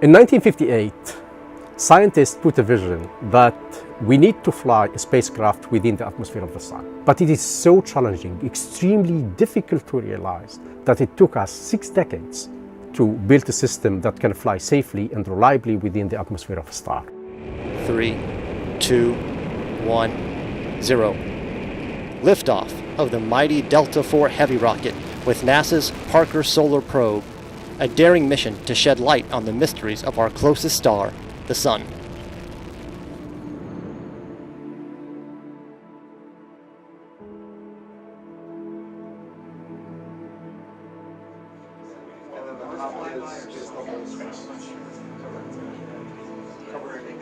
In 1958, scientists put a vision that we need to fly a spacecraft within the atmosphere of the sun. But it is so challenging, extremely difficult to realize, that it took us 6 decades to build a system that can fly safely and reliably within the atmosphere of a star. 3, 2, 1, 0. Liftoff of the mighty Delta IV Heavy rocket with NASA's Parker Solar Probe, a daring mission to shed light on the mysteries of our closest star, the Sun.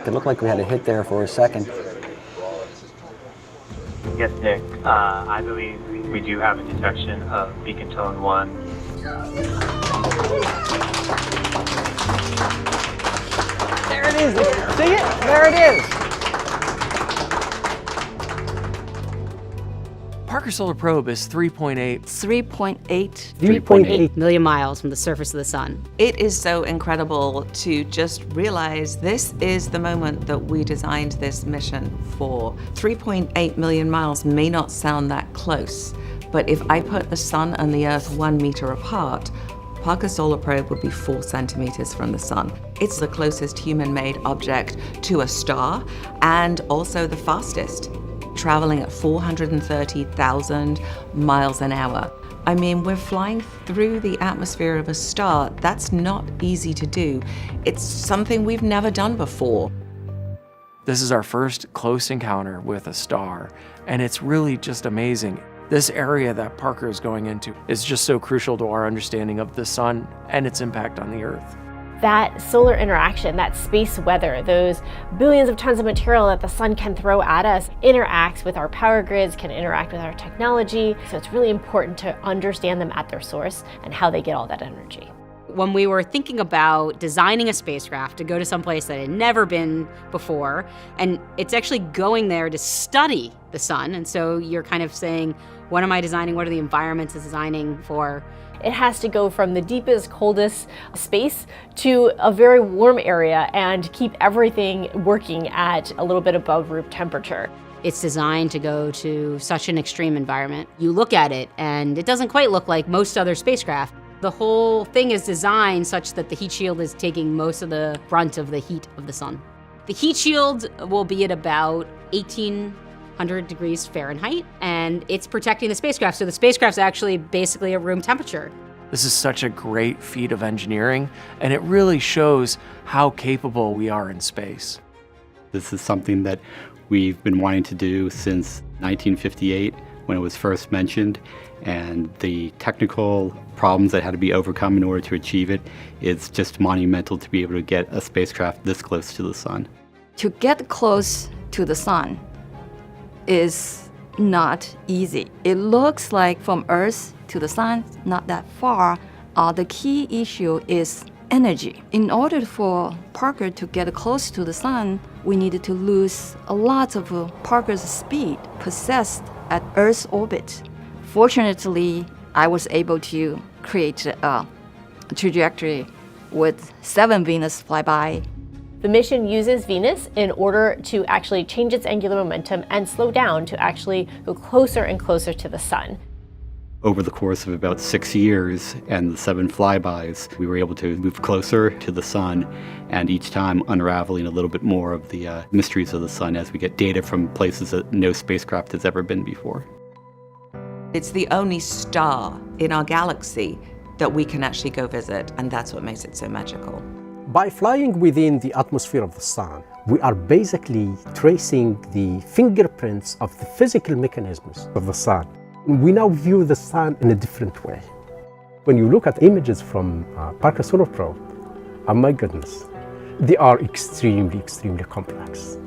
It looked like we had a hit there for a second. Yes, Nick. I believe we do have a detection of beacon tone 1. There it is. See it? There it is. Parker Solar Probe is 3.8 million miles from the surface of the sun. It is so incredible to just realize this is the moment that we designed this mission for. 3.8 million miles may not sound that close, but if I put the sun and the Earth 1 meter apart, Parker Solar Probe would be 4 centimeters from the sun. It's the closest human-made object to a star and also the fastest, traveling at 430,000 miles an hour. I mean, we're flying through the atmosphere of a star. That's not easy to do. It's something we've never done before. This is our first close encounter with a star, and it's really just amazing. This area that Parker is going into is just so crucial to our understanding of the sun and its impact on the Earth. That solar interaction, that space weather, those billions of tons of material that the sun can throw at us interacts with our power grids, can interact with our technology. So it's really important to understand them at their source and how they get all that energy. When we were thinking about designing a spacecraft to go to someplace that had never been before, and it's actually going there to study the sun, and so you're kind of saying, what am I designing? What are the environments it's designing for? It has to go from the deepest, coldest space to a very warm area and keep everything working at a little bit above room temperature. It's designed to go to such an extreme environment. You look at it and it doesn't quite look like most other spacecraft. The whole thing is designed such that the heat shield is taking most of the brunt of the heat of the sun. The heat shield will be at about 1,800 degrees Fahrenheit, and it's protecting the spacecraft. So the spacecraft's actually basically at room temperature. This is such a great feat of engineering, and it really shows how capable we are in space. This is something that we've been wanting to do since 1958 when it was first mentioned, and the technical problems that had to be overcome in order to achieve it, it's just monumental to be able to get a spacecraft this close to the sun. To get close to the sun is not easy. It looks like from Earth to the sun, not that far. The key issue is energy. In order for Parker to get close to the sun, we needed to lose a lot of Parker's speed possessed at Earth's orbit. Fortunately, I was able to create a trajectory with 7 Venus flyby. The mission uses Venus in order to actually change its angular momentum and slow down to actually go closer and closer to the sun. Over the course of about 6 years and the 7 flybys, we were able to move closer to the sun, and each time unraveling a little bit more of the mysteries of the sun as we get data from places that no spacecraft has ever been before. It's the only star in our galaxy that we can actually go visit, and that's what makes it so magical. By flying within the atmosphere of the sun, we are basically tracing the fingerprints of the physical mechanisms of the sun. We now view the sun in a different way. When you look at images from Parker Solar Probe, oh my goodness, they are extremely, extremely complex.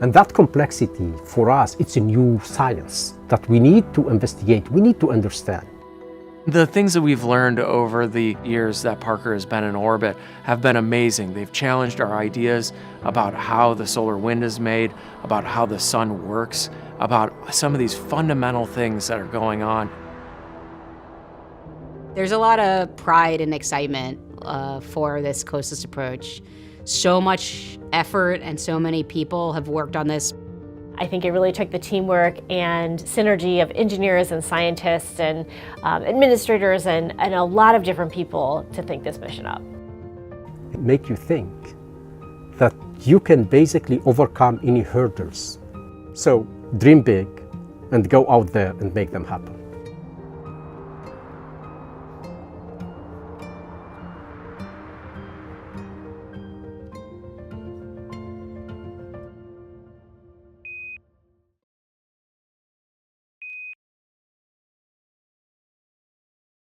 And that complexity, for us, it's a new science that we need to investigate, we need to understand. The things that we've learned over the years that Parker has been in orbit have been amazing. They've challenged our ideas about how the solar wind is made, about how the sun works, about some of these fundamental things that are going on. There's a lot of pride and excitement for this closest approach. So much effort and so many people have worked on this. I think it really took the teamwork and synergy of engineers and scientists and administrators and a lot of different people to think this mission up. It makes you think that you can basically overcome any hurdles. So dream big and go out there and make them happen.